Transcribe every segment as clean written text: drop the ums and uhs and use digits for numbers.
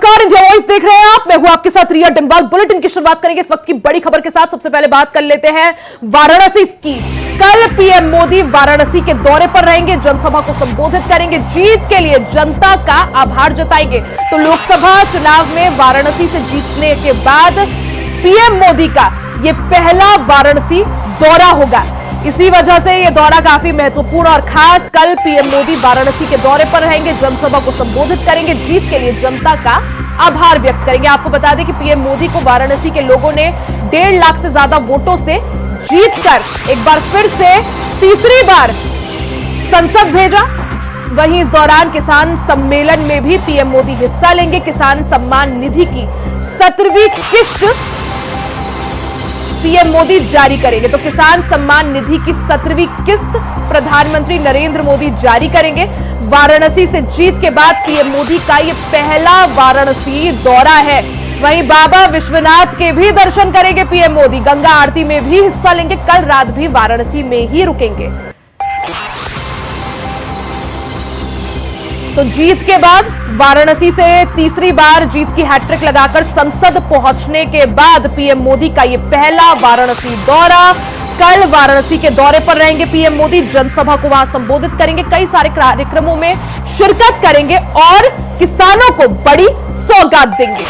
नमस्कार, India voice देख रहे हैं आप। मैं हूं आपके साथ रिया डंगवाल। बुलेटिन की शुरुआत करेंगे इस वक्त की बड़ी खबर के साथ। सबसे पहले बात कर लेते हैं वाराणसी की। कल पीएम मोदी वाराणसी के दौरे पर रहेंगे, जनसभा को संबोधित करेंगे, जीत के लिए जनता का आभार जताएंगे। तो लोकसभा चुनाव में वाराणसी से जीतने के बाद पीएम मोदी का यह पहला वाराणसी दौरा होगा। इसी वजह से यह दौरा काफी महत्वपूर्ण और खास। कल पीएम मोदी वाराणसी के दौरे पर रहेंगे, जनसभा को संबोधित करेंगे, जीत के लिए जनता का आभार व्यक्त करेंगे। आपको बता दें कि पीएम मोदी को वाराणसी के लोगों ने 1.5 लाख से ज्यादा वोटों से जीतकर एक बार फिर से तीसरी बार संसद भेजा। वहीं इस दौरान किसान सम्मेलन में भी पीएम मोदी हिस्सा लेंगे। किसान सम्मान निधि की 17वीं किस्त पीएम मोदी जारी करेंगे। तो किसान सम्मान निधि की 17वीं किस्त प्रधानमंत्री नरेंद्र मोदी जारी करेंगे। वाराणसी से जीत के बाद पीएम मोदी का यह पहला वाराणसी दौरा है। वहीं बाबा विश्वनाथ के भी दर्शन करेंगे पीएम मोदी। गंगा आरती में भी हिस्सा लेंगे। कल रात भी वाराणसी में ही रुकेंगे। तो जीत के बाद वाराणसी से तीसरी बार जीत की हैट्रिक लगाकर संसद पहुंचने के बाद पीएम मोदी का यह पहला वाराणसी दौरा। कल वाराणसी के दौरे पर रहेंगे पीएम मोदी, जनसभा को वहां संबोधित करेंगे, कई सारे कार्यक्रमों में शिरकत करेंगे और किसानों को बड़ी सौगात देंगे।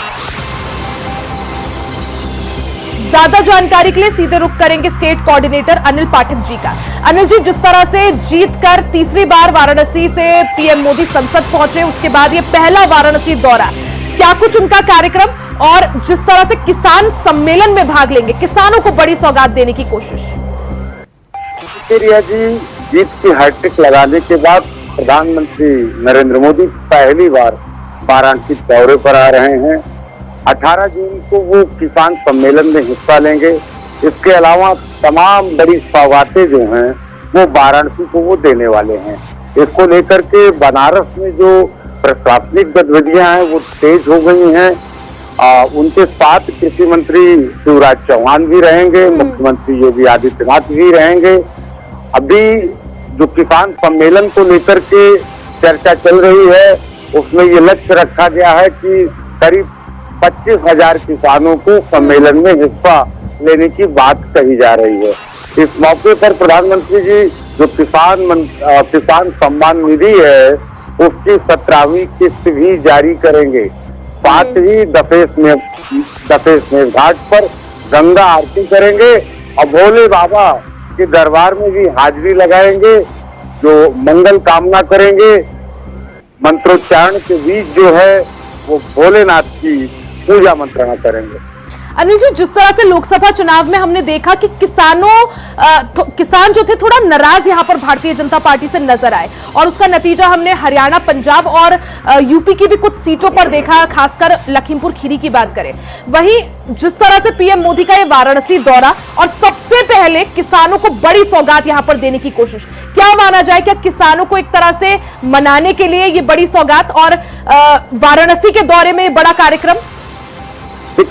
ज्यादा जानकारी के लिए सीधे रुख करेंगे स्टेट कोऑर्डिनेटर अनिल पाठक जी का। अनिल जी, जिस तरह से जीतकर तीसरी बार वाराणसी से पीएम मोदी संसद पहुंचे, उसके बाद ये पहला वाराणसी दौरा, क्या कुछ उनका कार्यक्रम और जिस तरह से किसान सम्मेलन में भाग लेंगे, किसानों को बड़ी सौगात देने की कोशिश? रिया जी, जीत की हैट्रिक लगाने के बाद प्रधानमंत्री नरेंद्र मोदी पहली बार वाराणसी दौरे पर आ रहे हैं। 18 जून को वो किसान सम्मेलन में हिस्सा लेंगे। इसके अलावा तमाम बड़ी सौगातें जो हैं वो वाराणसी को वो देने वाले हैं। इसको लेकर के बनारस में जो प्रशासनिक गतिविधियां हैं वो तेज हो गई हैं। उनके साथ कृषि मंत्री शिवराज चौहान भी रहेंगे, मुख्यमंत्री योगी आदित्यनाथ भी रहेंगे। अभी जो किसान सम्मेलन को लेकर के चर्चा चल रही है, उसमें ये लक्ष्य रखा गया है कि करीब 25,000 किसानों को सम्मेलन में हिस्सा लेने की बात कही जा रही है। इस मौके पर प्रधानमंत्री जी जो किसान सम्मान निधि है उसकी 17वीं किस्त भी जारी करेंगे। साथ ही दफेसमेर घाट पर गंगा आरती करेंगे और भोले बाबा के दरबार में भी हाजिरी लगाएंगे, जो मंगल कामना करेंगे। मंत्रोच्चारण के बीच जो है वो भोलेनाथ की पूजा मंत्रणा करेंगे। अनिल जी, जिस तरह से लोकसभा चुनाव में हमने देखा कि किसान जो थे थोड़ा नाराज यहाँ पर भारतीय जनता पार्टी से नजर आए और उसका नतीजा हमने हरियाणा, पंजाब और यूपी की भी कुछ सीटों पर देखा, खासकर लखीमपुर खीरी की बात करें। वहीं जिस तरह से पीएम मोदी का ये वाराणसी दौरा और सबसे पहले किसानों को बड़ी सौगात यहाँ पर देने की कोशिश, क्या माना जाए, क्या किसानों को एक तरह से मनाने के लिए ये बड़ी सौगात और वाराणसी के दौरे में बड़ा कार्यक्रम?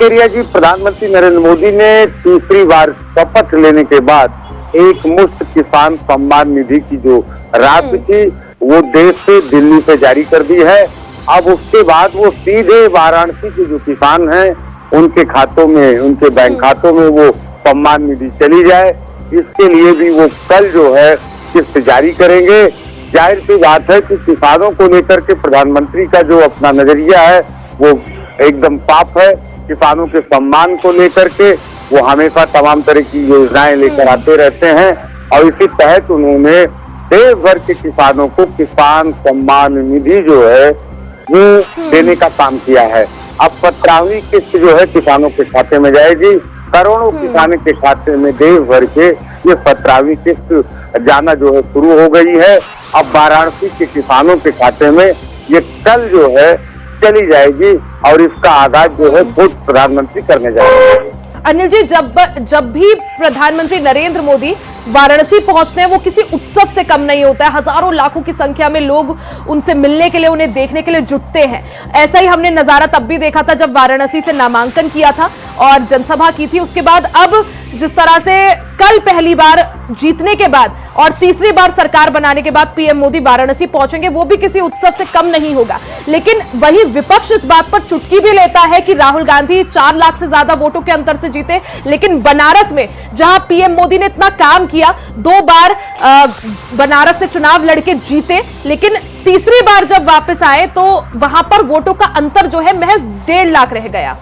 रिया जी, प्रधानमंत्री नरेंद्र मोदी ने तीसरी बार शपथ लेने के बाद एक मुश्त किसान सम्मान निधि की जो राशि थी वो देश से दिल्ली से जारी कर दी है। अब उसके बाद वो सीधे वाराणसी के जो किसान हैं उनके खातों में, उनके बैंक खातों में वो सम्मान निधि चली जाए, इसके लिए भी वो कल जो है किस्त जारी करेंगे। जाहिर सी बात है कि किसानों को लेकर के प्रधानमंत्री का जो अपना नजरिया है वो एकदम साफ है। किसानों के सम्मान को लेकर के वो हमेशा तमाम तरह की योजनाएं लेकर आते रहते हैं और इसी तहत उन्होंने देश भर के किसानों को किसान सम्मान निधि जो है वो देने का काम किया है। अब 17वीं किस्त जो है किसानों के खाते में जाएगी। करोड़ों किसानों के खाते में देश भर के ये 17वीं किस्त जाना जो है शुरू हो गई है। अब वाराणसी के किसानों के खाते में ये कल जो है चली जाएगी और इसका आगाज जो है खुद प्रधानमंत्री करने जाएंगे। अनिल जी, जब भी प्रधानमंत्री नरेंद्र मोदी वाराणसी पहुंचते हैं वो किसी उत्सव से कम नहीं होता है। हजारों लाखों की संख्या में लोग उनसे मिलने के लिए, उन्हें देखने के लिए जुटते हैं। ऐसा ही हमने नजारा तब भी देखा था जब वाराणसी से नामांकन किया था और जनसभा की थी। उसके बाद अब जिस तरह से कल पहली बार जीतने के बाद और तीसरी बार सरकार बनाने के बाद पीएम मोदी वाराणसी पहुंचेंगे, वो भी किसी उत्सव से कम नहीं होगा। लेकिन वही विपक्ष इस बात पर चुटकी भी लेता है कि राहुल गांधी 4 लाख से ज्यादा वोटों के अंतर से जीते, लेकिन बनारस में जहां पीएम मोदी ने इतना काम किया, 2 बार बनारस से चुनाव लड़के जीते, लेकिन तीसरी बार जब वापस आए तो वहां पर वोटों का अंतर जो है महज 1.5 लाख रह गया।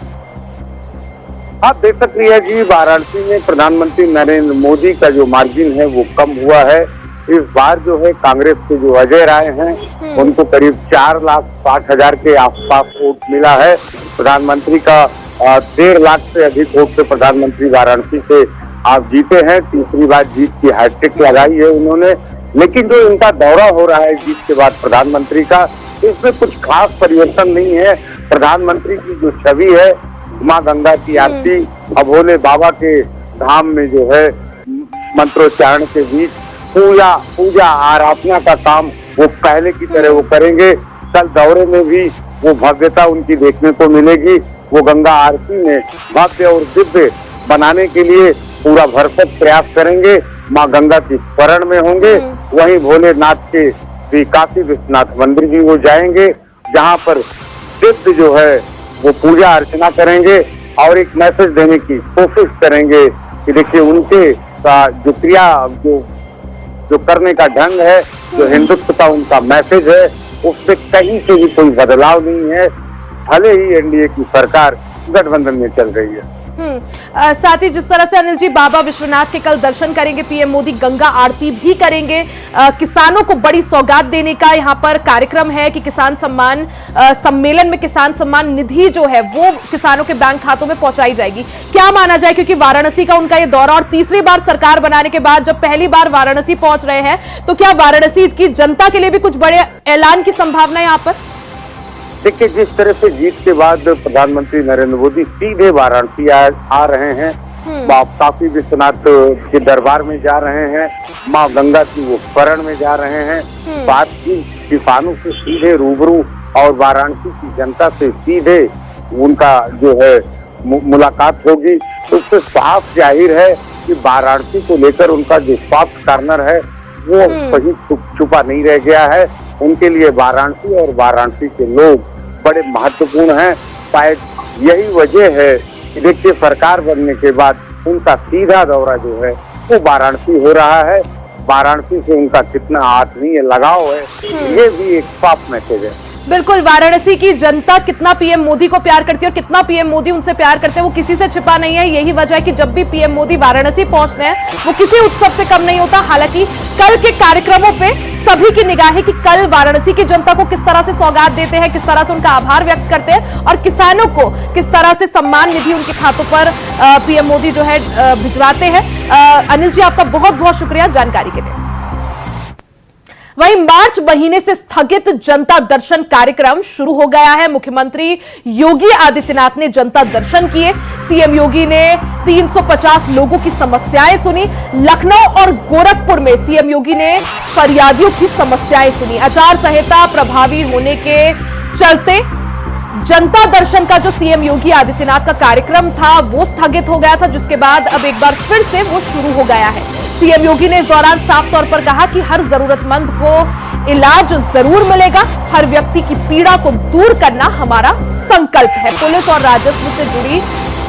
आप देख सकती है जी, वाराणसी में प्रधानमंत्री नरेंद्र मोदी का जो मार्जिन है वो कम हुआ है। इस बार जो है कांग्रेस के जो अजय राय हैं उनको करीब 4,60,000 के आसपास वोट मिला है। प्रधानमंत्री का 1.5 लाख से अधिक वोट से प्रधानमंत्री वाराणसी से आप जीते हैं। तीसरी बार जीत की हैट्रिक लगाई है उन्होंने। लेकिन जो इनका दौरा हो रहा है जीत के बाद प्रधानमंत्री का, इसमें कुछ खास परिवर्तन नहीं है। प्रधानमंत्री की जो छवि है, माँ गंगा की आरती, अभोले बाबा के धाम में जो है मंत्रोच्चारण के बीच पूजा आराधना का काम वो पहले की तरह वो करेंगे। कल दौरे में भी वो भव्यता उनकी देखने को मिलेगी। वो गंगा आरती में भव्य और दिव्य बनाने के लिए पूरा भरसक प्रयास करेंगे। माँ गंगा की शरण में होंगे। वहीं भोलेनाथ के श्री काशी विश्वनाथ मंदिर भी वो जाएंगे, जहाँ पर दिव्य जो है वो पूजा अर्चना करेंगे और एक मैसेज देने की कोशिश करेंगे कि देखिए उनके जो क्रिया जो करने का ढंग है, जो हिंदुत्व का उनका मैसेज है, उससे कहीं से भी कोई बदलाव नहीं है। भले ही एनडीए की सरकार गठबंधन में चल रही है। साथ ही जिस तरह से अनिल जी बाबा विश्वनाथ के कल दर्शन करेंगे पीएम मोदी, गंगा आरती भी करेंगे, किसानों को बड़ी सौगात देने का यहाँ पर कार्यक्रम है कि किसान सम्मान सम्मेलन में किसान सम्मान निधि जो है वो किसानों के बैंक खातों में पहुंचाई जाएगी। क्या माना जाए, क्योंकि वाराणसी का उनका ये दौरा और तीसरी बार सरकार बनाने के बाद जब पहली बार वाराणसी पहुंच रहे हैं, तो क्या वाराणसी की जनता के लिए भी कुछ बड़े ऐलान की संभावना है यहाँ पर? देखिए, जिस तरह से जीत के बाद प्रधानमंत्री नरेंद्र मोदी सीधे वाराणसी आ रहे हैं, काशी विश्वनाथ के दरबार में जा रहे हैं, माँ गंगा की वो शरण में जा रहे हैं, बात की किसानों से सीधे रूबरू और वाराणसी की जनता से सीधे उनका जो है मुलाकात होगी, तो उससे साफ जाहिर है कि वाराणसी को लेकर उनका जो सॉफ्ट कॉर्नर है वो कहीं छुपा नहीं रह गया है। उनके लिए वाराणसी और वाराणसी के लोग बड़े महत्वपूर्ण हैं। शायद यही वजह है कि देखिए सरकार बनने के बाद उनका सीधा दौरा जो है वो वाराणसी हो रहा है। वाराणसी से उनका कितना आत्मीय लगाव है, ये भी एक साफ मैसेज है। बिल्कुल, वाराणसी की जनता कितना पीएम मोदी को प्यार करती है और कितना पीएम मोदी उनसे प्यार करते हैं वो किसी से छिपा नहीं है। यही वजह है कि जब भी पीएम मोदी वाराणसी पहुंचते हैं वो किसी उत्सव से कम नहीं होता। हालांकि कल के कार्यक्रमों पे सभी की निगाह है कि कल वाराणसी की जनता को किस तरह से सौगात देते हैं, किस तरह से उनका आभार व्यक्त करते हैं और किसानों को किस तरह से सम्मान निधि उनके खातों पर पीएम मोदी जो है भिजवाते हैं। अनिल जी, आपका बहुत बहुत शुक्रिया जानकारी के लिए। वहीं मार्च महीने से स्थगित जनता दर्शन कार्यक्रम शुरू हो गया है। मुख्यमंत्री योगी आदित्यनाथ ने जनता दर्शन किए। सीएम योगी ने 350 लोगों की समस्याएं सुनी। लखनऊ और गोरखपुर में सीएम योगी ने फरियादियों की समस्याएं सुनी। आचार संहिता प्रभावी होने के चलते जनता दर्शन का जो सीएम योगी आदित्यनाथ का कार्यक्रम था वो स्थगित हो गया था, जिसके बाद अब एक बार फिर से वो शुरू हो गया है। सीएम योगी ने इस दौरान साफ तौर पर कहा कि हर जरूरतमंद को इलाज जरूर मिलेगा। हर व्यक्ति की पीड़ा को दूर करना हमारा संकल्प है। पुलिस और राजस्व से जुड़ी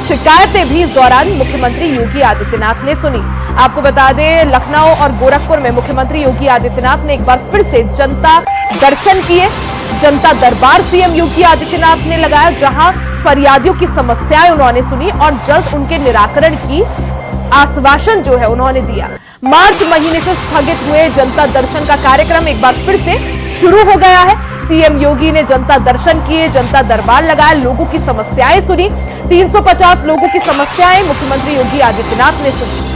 शिकायतें भी इस दौरान मुख्यमंत्री योगी आदित्यनाथ ने सुनी। आपको बता दें, लखनऊ और गोरखपुर में मुख्यमंत्री योगी आदित्यनाथ ने एक बार फिर से जनता दर्शन किए। जनता दरबार सीएम योगी आदित्यनाथ ने लगाया, जहां फरियादियों की समस्याएं उन्होंने सुनी और जल्द उनके निराकरण की आश्वासन जो है उन्होंने दिया। मार्च महीने से स्थगित हुए जनता दर्शन का कार्यक्रम एक बार फिर से शुरू हो गया है। सीएम योगी ने जनता दर्शन किए, जनता दरबार लगाया, लोगों की समस्याएं सुनी। 350 लोगों की समस्याएं मुख्यमंत्री योगी आदित्यनाथ ने सुनी।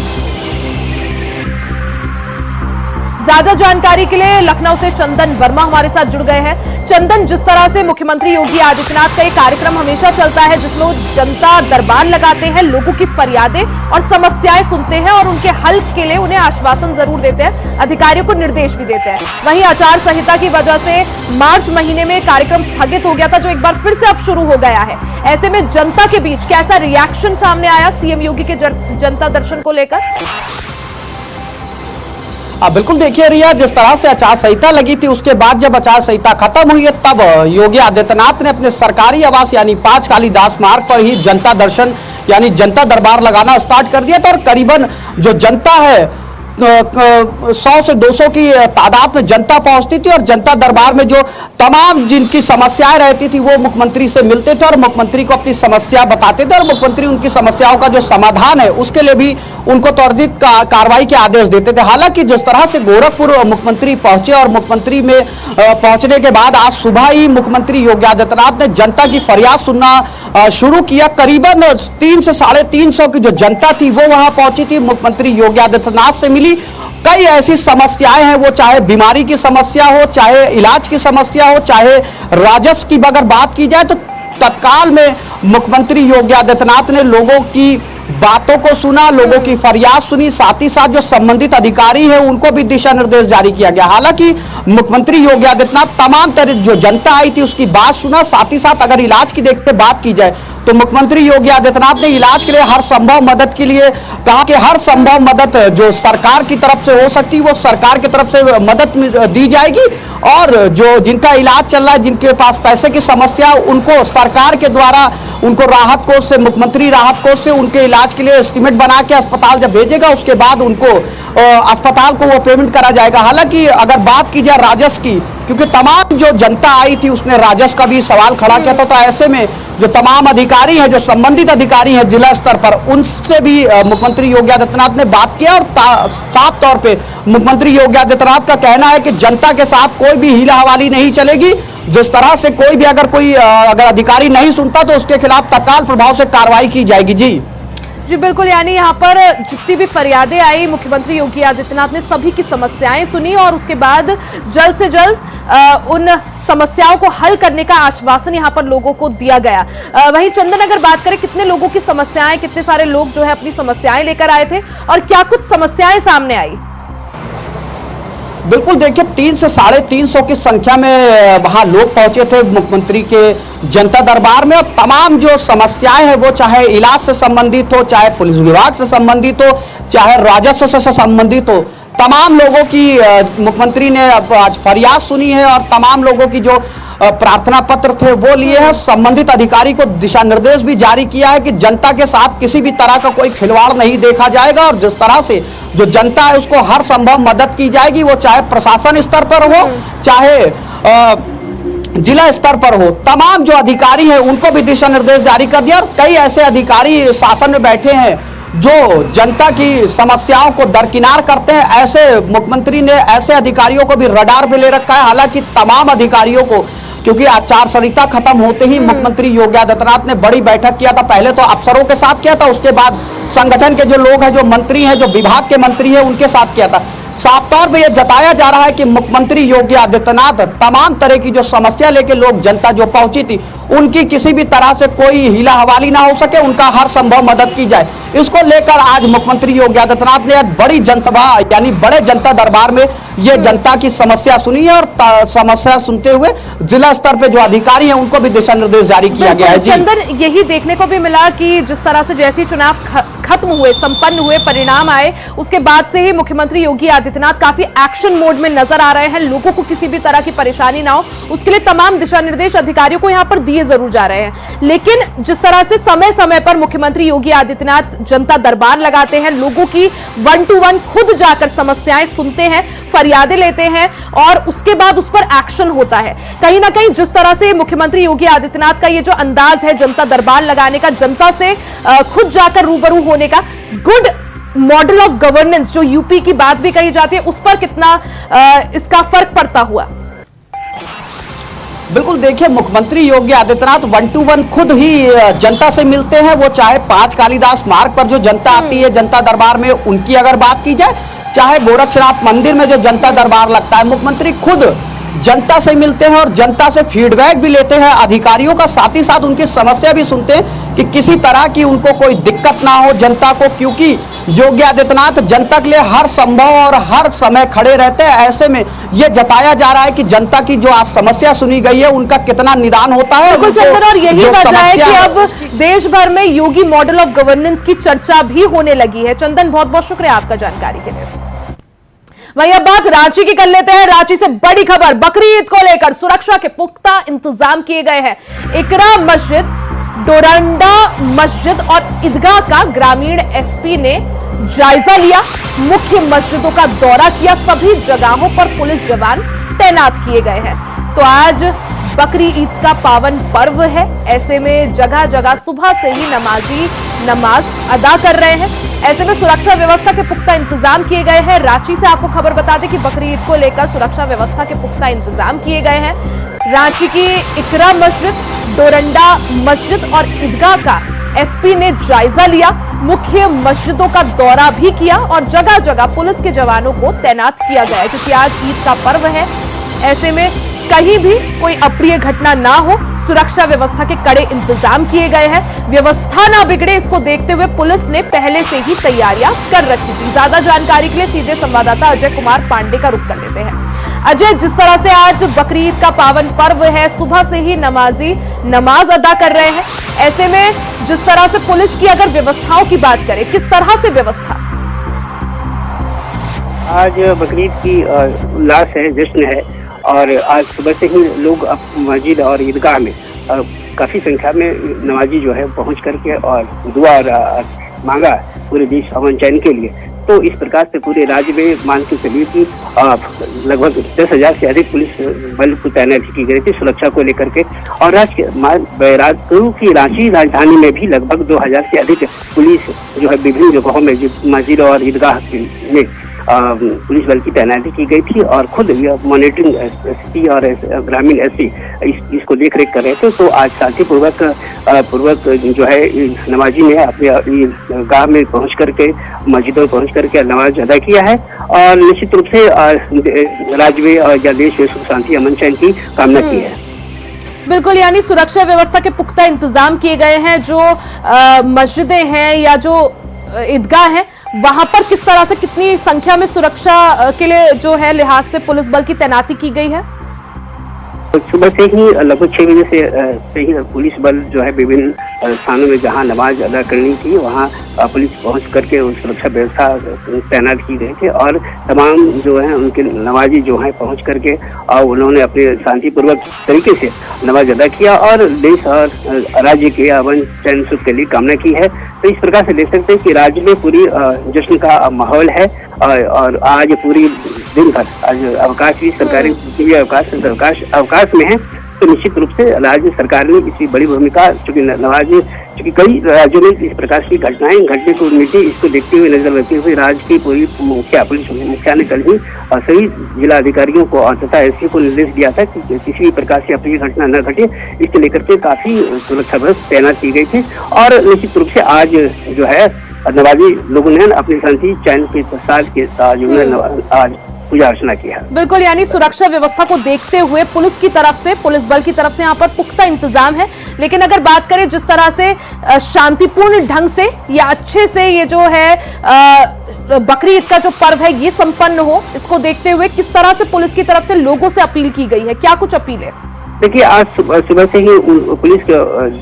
ज्यादा जानकारी के लिए लखनऊ से चंदन वर्मा हमारे साथ जुड़ गए हैं। चंदन, जिस तरह से मुख्यमंत्री योगी आदित्यनाथ का एक कार्यक्रम हमेशा चलता है जिसमें वो जनता दरबार लगाते हैं, लोगों की फरियादें और समस्याएं सुनते हैं और उनके हल के लिए उन्हें आश्वासन जरूर देते हैं, अधिकारियों को निर्देश भी देते हैं। वहीं आचार संहिता की वजह से मार्च महीने में कार्यक्रम स्थगित हो गया था, जो एक बार फिर से अब शुरू हो गया है। ऐसे में जनता के बीच कैसा रिएक्शन सामने आया सीएम योगी के जनता दर्शन को लेकर? बिल्कुल, देखिए रिया, जिस तरह से आचार संहिता लगी थी उसके बाद जब आचार संहिता खत्म हुई है तब योगी आदित्यनाथ ने अपने सरकारी आवास यानी 5 कालीदास मार्ग पर ही जनता दर्शन यानी जनता दरबार लगाना स्टार्ट कर दिया था। और करीबन जो जनता है 100 से 200 की तादाद में जनता पहुंचती थी और जनता दरबार में जो तमाम जिनकी समस्याएं रहती थी वो मुख्यमंत्री से मिलते थे और मुख्यमंत्री को अपनी समस्या बताते थे और मुख्यमंत्री उनकी समस्याओं का जो समाधान है उसके लिए भी उनको त्वरित कार्रवाई के आदेश देते थे। हालांकि जिस तरह से गोरखपुर मुख्यमंत्री पहुंचे और मुख्यमंत्री में पहुंचने के बाद आज सुबह ही मुख्यमंत्री योगी आदित्यनाथ ने जनता की फरियाद सुनना शुरू किया। करीबन 300 से 350 की जो जनता थी वो वहां पहुंची थी, मुख्यमंत्री योगी आदित्यनाथ से मिली। कई ऐसी समस्याएं हैं, वो चाहे बीमारी की समस्या हो, चाहे इलाज की समस्या हो, चाहे राजस्व की अगर बात की जाए तो तत्काल में मुख्यमंत्री योगी आदित्यनाथ ने लोगों की बातों को सुना, लोगों की फरियाद सुनी, साथ ही साथ जो संबंधित अधिकारी है उनको भी दिशा निर्देश जारी किया गया। हालांकि मुख्यमंत्री योगी आदित्यनाथ तमाम तरह जो जनता आई थी उसकी बात सुना, साथ ही साथ अगर इलाज की देखते बात की जाए तो मुख्यमंत्री योगी आदित्यनाथ ने इलाज के लिए हर संभव मदद के लिए कहा कि हर संभव मदद जो सरकार की तरफ से हो सकती है वो सरकार की तरफ से मदद दी जाएगी और जो जिनका इलाज चल रहा है, जिनके पास पैसे की समस्या, उनको सरकार के द्वारा उनको राहत कोष से, मुख्यमंत्री राहत कोष से उनके इलाज के लिए एस्टीमेट बना के अस्पताल जब भेजेगा उसके बाद उनको अस्पताल को वो पेमेंट करा जाएगा। हालांकि अगर बात की जाए राजस्व की, क्योंकि तमाम जो जनता आई थी उसने राजस्व का भी सवाल खड़ा किया था, तो ऐसे में जो तमाम अधिकारी हैं, जो संबंधित अधिकारी हैं जिला स्तर पर, उनसे भी मुख्यमंत्री योगी आदित्यनाथ ने बात किया और साफ तौर पे मुख्यमंत्री योगी आदित्यनाथ का कहना है कि जनता के साथ कोई भी हीला हवाली नहीं चलेगी। जिस तरह से कोई भी अगर अधिकारी नहीं सुनता तो उसके खिलाफ तत्काल प्रभाव से कार्रवाई की जाएगी। जी बिल्कुल, यानी यहाँ पर जितनी भी फरियादें आई मुख्यमंत्री योगी आदित्यनाथ ने सभी की समस्याएं सुनी और उसके बाद जल्द से जल्द उन समस्याओं को हल करने का आश्वासन यहाँ पर लोगों को दिया गया। वहीं चंदन, अगर बात करें कितने लोगों की समस्याएं, कितने सारे लोग जो है अपनी समस्याएं लेकर आए थे और क्या कुछ समस्याएं सामने आई? बिल्कुल, देखिए 300 से 350 की संख्या में वहां लोग पहुंचे थे मुख्यमंत्री के जनता दरबार में और तमाम जो समस्याएं हैं वो चाहे इलाज से संबंधित हो, चाहे पुलिस विभाग से संबंधित हो, चाहे राजस्व से संबंधित हो, तमाम लोगों की मुख्यमंत्री ने आज फरियाद सुनी है और तमाम लोगों की जो प्रार्थना पत्र थे वो लिए हैं। संबंधित अधिकारी को दिशा निर्देश भी जारी किया है कि जनता के साथ किसी भी तरह का कोई खिलवाड़ नहीं देखा जाएगा और जिस तरह से जो जनता है उसको हर संभव मदद की जाएगी, वो चाहे प्रशासन स्तर पर हो, चाहे जिला स्तर पर हो। तमाम जो अधिकारी हैं उनको भी दिशा निर्देश जारी कर दिया और कई ऐसे अधिकारी शासन में बैठे हैं जो जनता की समस्याओं को दरकिनार करते हैं। ऐसे मुख्यमंत्री ने ऐसे अधिकारियों को भी रडार पे ले रखा है। हालांकि तमाम अधिकारियों को, क्योंकि आचार संहिता खत्म होते ही मुख्यमंत्री योगी आदित्यनाथ ने बड़ी बैठक किया था, पहले तो अफसरों के साथ किया था, उसके बाद संगठन के जो लोग हैं, जो मंत्री हैं, जो विभाग के मंत्री हैं, उनके साथ किया था। साफ तौर पे यह जताया जा रहा है कि मुख्यमंत्री योगी आदित्यनाथ तमाम तरह की जो समस्या लेके लोग जनता जो पहुंची थी उनकी किसी भी तरह से कोई हीला हवाली ना हो सके, उनका हर संभव मदद की जाए। इसको लेकर आज मुख्यमंत्री योगी आदित्यनाथ ने बड़ी जनसभा यानी बड़े जनता दरबार में ये जनता की समस्या सुनी है और समस्या सुनते हुए जिला स्तर पे जो अधिकारी हैं उनको भी दिशा निर्देश जारी किया गया है। चंदन, यही देखने को भी मिला कि जिस तरह से जैसे चुनाव खत्म हुए, संपन्न हुए, परिणाम आए, उसके बाद से ही मुख्यमंत्री योगी आदित्यनाथ काफी एक्शन मोड में नजर आ रहे हैं। लोगों को किसी भी तरह की परेशानी ना हो उसके लिए तमाम दिशा निर्देश अधिकारियों को यहाँ पर दिए जरूर जा रहे हैं। लेकिन जिस तरह से समय समय पर मुख्यमंत्री योगी आदित्यनाथ जनता दरबार लगाते हैं, लोगों की 1 to 1 खुद जाकर समस्याएं सुनते हैं, फरियादें लेते हैं और उसके बाद उस पर एक्शन होता है। कहीं ना कहीं जिस तरह से मुख्यमंत्री योगी आदित्यनाथ का ये जो अंदाज है जनता दरबार लगाने का, जनता से खुद जाकर रूबरू होने का, गुड मॉडल ऑफ गवर्नेंस जो यूपी की बात भी कही जाती है, उस पर कितना इसका फर्क पड़ता हुआ? बिल्कुल, देखिए मुख्यमंत्री योगी आदित्यनाथ 1 to 1 खुद ही जनता से मिलते हैं। वो चाहे 5 कालीदास मार्ग पर जो जनता आती है जनता दरबार में, उनकी अगर बात की जाए, चाहे गोरक्षनाथ मंदिर में जो जनता दरबार लगता है, मुख्यमंत्री खुद जनता से मिलते हैं और जनता से फीडबैक भी लेते हैं अधिकारियों का, साथ ही साथ उनकी समस्या भी सुनते हैं कि किसी तरह की उनको कोई दिक्कत ना हो जनता को, क्योंकि योगी आदित्यनाथ जनता के लिए हर संभव और हर समय खड़े रहते हैं। ऐसे में ये जताया जा रहा है कि जनता की जो आज समस्या सुनी गई है उनका कितना निदान होता है। बिल्कुल चंदन, और यही वजह है कि अब देश भर में योगी मॉडल ऑफ गवर्नेंस की चर्चा भी होने लगी है। चंदन, बहुत बहुत शुक्रिया आपका जानकारी के लिए। वहीं अब बात रांची की कर लेते हैं। रांची से बड़ी खबर, बकरी ईद को लेकर सुरक्षा के पुख्ता इंतजाम किए गए हैं। इकरा मस्जिद, डोरंडा मस्जिद और ईदगाह का ग्रामीण एसपी ने जायजा लिया, मुख्य मस्जिदों का दौरा किया, सभी जगहों पर पुलिस जवान तैनात किए गए हैं। तो आज बकरी ईद का पावन पर्व है, ऐसे में जगह जगह सुबह से ही नमाजी नमाज अदा कर रहे हैं। ऐसे में सुरक्षा व्यवस्था के पुख्ता इंतजाम किए गए हैं। रांची से आपको खबर बता दें कि बकरी ईद को लेकर सुरक्षा व्यवस्था के पुख्ता इंतजाम किए गए हैं। रांची की इकरा मस्जिद, डोरंडा मस्जिद और ईदगाह का एसपी ने जायजा लिया, मुख्य मस्जिदों का दौरा भी किया और जगह जगह पुलिस के जवानों को तैनात किया गया है, क्योंकि आज ईद का पर्व है। ऐसे में कहीं भी कोई अप्रिय घटना ना हो, सुरक्षा व्यवस्था के कड़े इंतजाम किए गए हैं। व्यवस्था ना बिगड़े, इसको देखते हुए पुलिस ने पहले से ही तैयारियां कर रखी थी। ज्यादा जानकारी के लिए सीधे संवाददाता अजय कुमार पांडे का रुख कर लेते हैं। अजय, जिस तरह से आज बकरी ईद का पावन पर्व है, सुबह से ही नमाजी नमाज अदा कर रहे हैं, ऐसे में जिस तरह से पुलिस की अगर व्यवस्थाओं की बात करें, किस तरह से व्यवस्था? आज बकरी ईद की उल्लास है, जश्न है और आज सुबह से ही लोग मस्जिद और ईदगाह में काफ़ी संख्या में नमाजी जो है पहुंच करके और दुआ मांगा पूरे देश अमन चैन के लिए। तो इस प्रकार से पूरे राज्य में मान के चलिए कि लगभग 10,000 से अधिक पुलिस बल को तैनाती की गई थी सुरक्षा को लेकर के। और की रांची राजधानी में भी लगभग 2,000 से अधिक पुलिस जो है विभिन्न जगहों में मस्जिद और ईदगाह में पुलिस बल की तैनाती की गई थी और खुद मॉनिटरिंग एसपी और ग्रामीण एसपी इसको देख रेख कर रहे थे। तो आज शांतिपूर्वक जो है नमाजी ने अपने गांव में पहुंच करके मस्जिदों में पहुंच करके नमाज अदा किया है और निश्चित रूप से राज्य में या देश में सुख शांति अमन चैन की कामना की है। बिल्कुल, यानी सुरक्षा व्यवस्था के पुख्ता इंतजाम किए गए हैं। जो मस्जिदें हैं या जो ईदगाह है, वहां पर किस तरह से, कितनी संख्या में सुरक्षा के लिए जो है लिहाज से पुलिस बल की तैनाती की गई है? सुबह से ही लगभग 6 बजे से ही पुलिस बल जो है विभिन्न स्थानों में जहां नमाज अदा करनी थी वहां पुलिस पहुंच करके उस सुरक्षा व्यवस्था तैनात की गई थी और तमाम जो है उनके नमाजी जो है पहुंच करके और उन्होंने अपने शांतिपूर्वक तरीके से नमाज अदा किया और देश और राज्य के अमन चैन सुख के लिए कामना की है। तो इस प्रकार से देख सकते हैं कि राज्य में पूरी जश्न का माहौल है और आज पूरी दिन भर आज अवकाश भी सरकारी अवकाश में है। तो निश्चित रूप से राज्य सरकार ने इसकी बड़ी भूमिका, चूंकि कई राज्यों में इस प्रकार की घटनाएं घटने को मिलती, इसको देखते हुए नजर रखते हुए राज्य की पूरी पुलिस मुखिया ने कल ही सभी जिला अधिकारियों को और तथा एसपी को निर्देश दिया था कि किसी भी प्रकार की अप्रिय घटना न घटे। इसको लेकर के काफी सुरक्षा व्यवस्था तैनात की गई थी और निश्चित रूप से आज जो है नवाजी लोगों ने अपनी शांति चैन के प्रसाद के साथ आज पूजा अर्चना किया। बिल्कुल, यानी सुरक्षा व्यवस्था को देखते हुए पुलिस की तरफ से, पुलिस बल की तरफ से यहाँ पर पुख्ता इंतजाम है। लेकिन अगर बात करें जिस तरह से शांतिपूर्ण ढंग से या अच्छे से ये जो है बकरी ईद का जो पर्व है ये संपन्न हो, इसको देखते हुए किस तरह से पुलिस की तरफ से लोगों से अपील की गई है, क्या कुछ अपील है? देखिए, आज सुबह से ही पुलिस के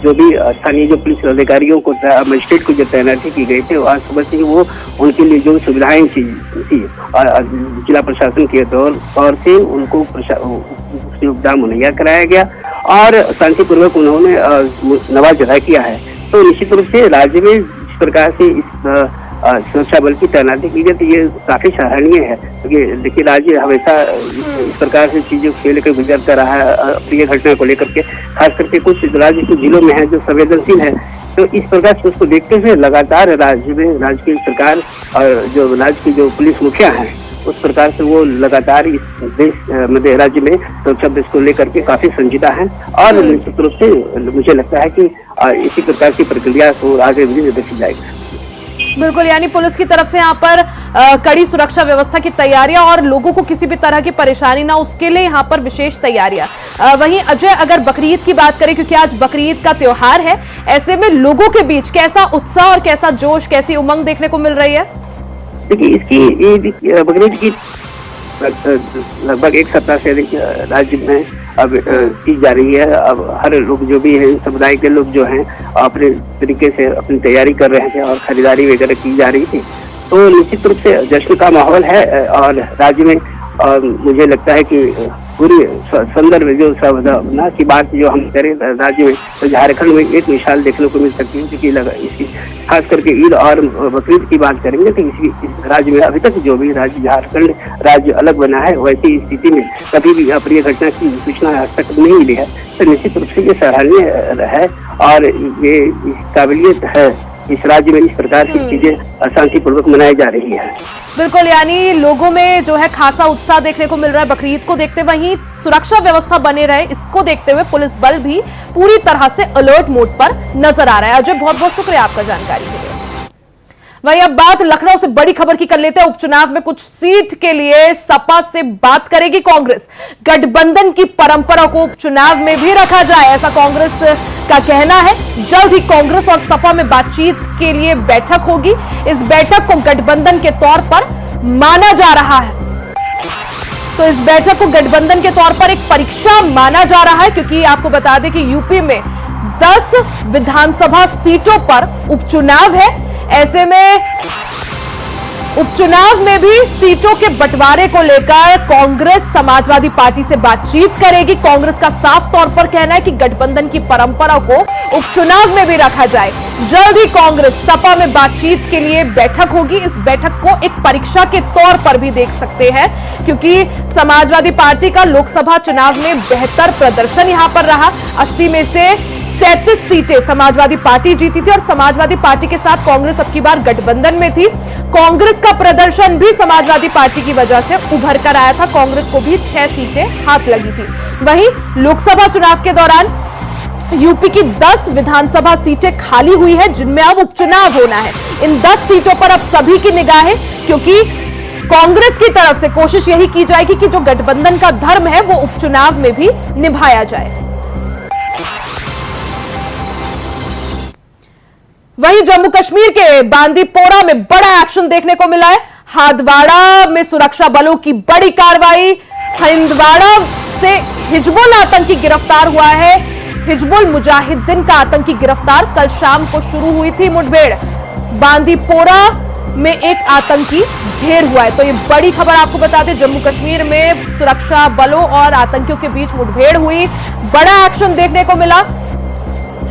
जो भी स्थानीय जो पुलिस अधिकारियों को मजिस्ट्रेट को जो तैनाती की गई थी, आज सुबह से ही वो उनके लिए जो सुविधाएं थी जिला प्रशासन के तौर से उनको सुविधा मुहैया कराया गया और शांतिपूर्वक उन्होंने नमाज अदा किया है। तो निश्चित रूप से राज्य में जिस प्रकार से इस सुरक्षा बल की तैनाती की गई, तो ये काफी सराहनीय है क्योंकि देखिए राज्य हमेशा इस प्रकार से चीजों को लेकर गुजरता रहा है अप्रिय घटना को लेकर के, खास करके कुछ राज्य के जिलों में है जो संवेदनशील है। तो इस प्रकार से उसको देखते हुए लगातार राज्य की सरकार और जो राज्य की जो पुलिस मुखिया है उस प्रकार से वो लगातार इस देश राज्य में सुरक्षा व्यवस्था को लेकर के काफी संजीदा है और निश्चित रूप से मुझे लगता है कि इसी प्रकार की प्रक्रिया को आगे भी देखी जाएगी। बिल्कुल, यानी पुलिस की तरफ से यहाँ पर कड़ी सुरक्षा व्यवस्था की तैयारियां और लोगों को किसी भी तरह की परेशानी ना उसके लिए यहाँ पर विशेष तैयारियां। वहीं अजय, अगर बकरीद की बात करें, क्योंकि आज बकरीद का त्योहार है, ऐसे में लोगों के बीच कैसा उत्साह और कैसा जोश, कैसी उमंग देखने को मिल रही है? देखिए, इसकी बकरीद की लगभग एक सप्ताह से राज्य में अब की जा रही है। अब हर लोग जो भी हैं, समुदाय के लोग जो हैं, अपने तरीके से अपनी तैयारी कर रहे थे और खरीदारी वगैरह की जा रही थी। तो निश्चित रूप से जश्न का माहौल है और राज्य में मुझे लगता है कि पूरी संदर्भ जो संभावना की बात जो हम करें राज्य में, तो झारखंड में एक मिसाल देखने को मिल सकती है। क्योंकि इसकी खास करके ईद और बकरीद की बात करेंगे तो इस राज्य में अभी तक जो भी राज्य झारखंड राज्य अलग बना है, वैसी स्थिति में कभी भी अप्रिय घटना की सूचना आज तक नहीं मिली है। तो निश्चित रूप से ये सराहनीय है और ये काबिलियत है इस राज्य में इस प्रकार की चीजें शांतिपूर्वक मनाई जा रही है। बिल्कुल, यानी लोगों में जो है खासा उत्साह देखने को मिल रहा है बकरीद को देखते, वहीं सुरक्षा व्यवस्था बने रहे इसको देखते हुए पुलिस बल भी पूरी तरह से अलर्ट मोड पर नजर आ रहा है। अजय, बहुत बहुत शुक्रिया आपका जानकारी के लिए। वहीं अब बात लखनऊ से बड़ी खबर की कर लेते हैं। उपचुनाव में कुछ सीट के लिए सपा से बात करेगी कांग्रेस। गठबंधन की परंपरा को उपचुनाव में भी रखा जाए, ऐसा कांग्रेस का कहना है। जल्द ही कांग्रेस और सपा में बातचीत के लिए बैठक होगी। इस बैठक को गठबंधन के तौर पर माना जा रहा है। तो इस बैठक को गठबंधन के तौर पर एक परीक्षा माना जा रहा है, क्योंकि आपको बता दें कि यूपी में 10 विधानसभा सीटों पर उपचुनाव है। ऐसे में उपचुनाव में भी सीटों के बंटवारे को लेकर कांग्रेस समाजवादी पार्टी से बातचीत करेगी। कांग्रेस का साफ तौर पर कहना है कि गठबंधन की परंपरा को उपचुनाव में भी रखा जाए। जल्द ही कांग्रेस सपा में बातचीत के लिए बैठक होगी। इस बैठक को एक परीक्षा के तौर पर भी देख सकते हैं, क्योंकि समाजवादी पार्टी का लोकसभा चुनाव में बेहतर प्रदर्शन यहां पर रहा। 80 में से 37 सीटें समाजवादी पार्टी जीती थी और समाजवादी पार्टी के साथ कांग्रेस अब की बार गठबंधन में थी। कांग्रेस का प्रदर्शन भी समाजवादी पार्टी की वजह से उभर कर आया था। कांग्रेस को भी 6 सीटें हाथ लगी थी। वहीं लोकसभा चुनाव के दौरान यूपी की 10 विधानसभा सीटें खाली हुई है, जिनमें अब उपचुनाव होना है। इन 10 सीटों पर अब सभी की निगाहें, क्योंकि कांग्रेस की तरफ से कोशिश यही की जाएगी कि जो गठबंधन का धर्म है वो उपचुनाव में भी निभाया जाए। वहीं जम्मू कश्मीर के बांदीपोरा में बड़ा एक्शन देखने को मिला है। हादवाड़ा में सुरक्षा बलों की बड़ी कार्रवाई। हंदवाड़ा से हिजबुल आतंकी गिरफ्तार हुआ है। हिजबुल मुजाहिद्दीन का आतंकी गिरफ्तार। कल शाम को शुरू हुई थी मुठभेड़। बांदीपोरा में एक आतंकी ढेर हुआ है। तो ये बड़ी खबर आपको बता दें, जम्मू कश्मीर में सुरक्षा बलों और आतंकियों के बीच मुठभेड़ हुई, बड़ा एक्शन देखने को मिला।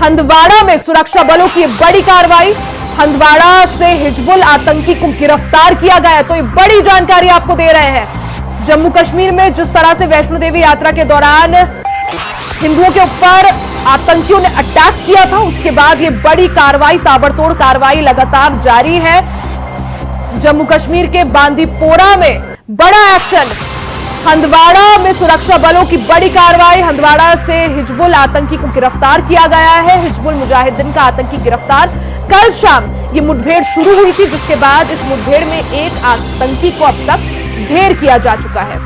हंदवाड़ा में सुरक्षा बलों की बड़ी कार्रवाई। हंदवाड़ा से हिजबुल आतंकी को गिरफ्तार किया गया है। तो ये बड़ी जानकारी आपको दे रहे हैं। जम्मू कश्मीर में जिस तरह से वैष्णो देवी यात्रा के दौरान हिंदुओं के ऊपर आतंकियों ने अटैक किया था, उसके बाद ये बड़ी कार्रवाई, ताबड़तोड़ कार्रवाई लगातार जारी है। जम्मू कश्मीर के बांदीपोरा में बड़ा एक्शन। हंदवाड़ा में सुरक्षा बलों की बड़ी कार्रवाई। हंदवाड़ा से हिजबुल आतंकी को गिरफ्तार किया गया है। हिजबुल मुजाहिद्दीन का आतंकी गिरफ्तार। कल शाम ये मुठभेड़ शुरू हुई थी, जिसके बाद इस मुठभेड़ में एक आतंकी को अब तक ढेर किया जा चुका है।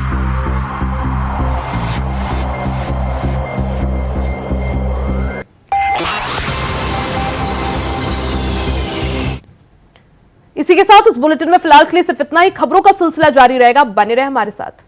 इसी के साथ इस बुलेटिन में फिलहाल के लिए सिर्फ इतना ही। खबरों का सिलसिला जारी रहेगा, बने रहे हमारे साथ।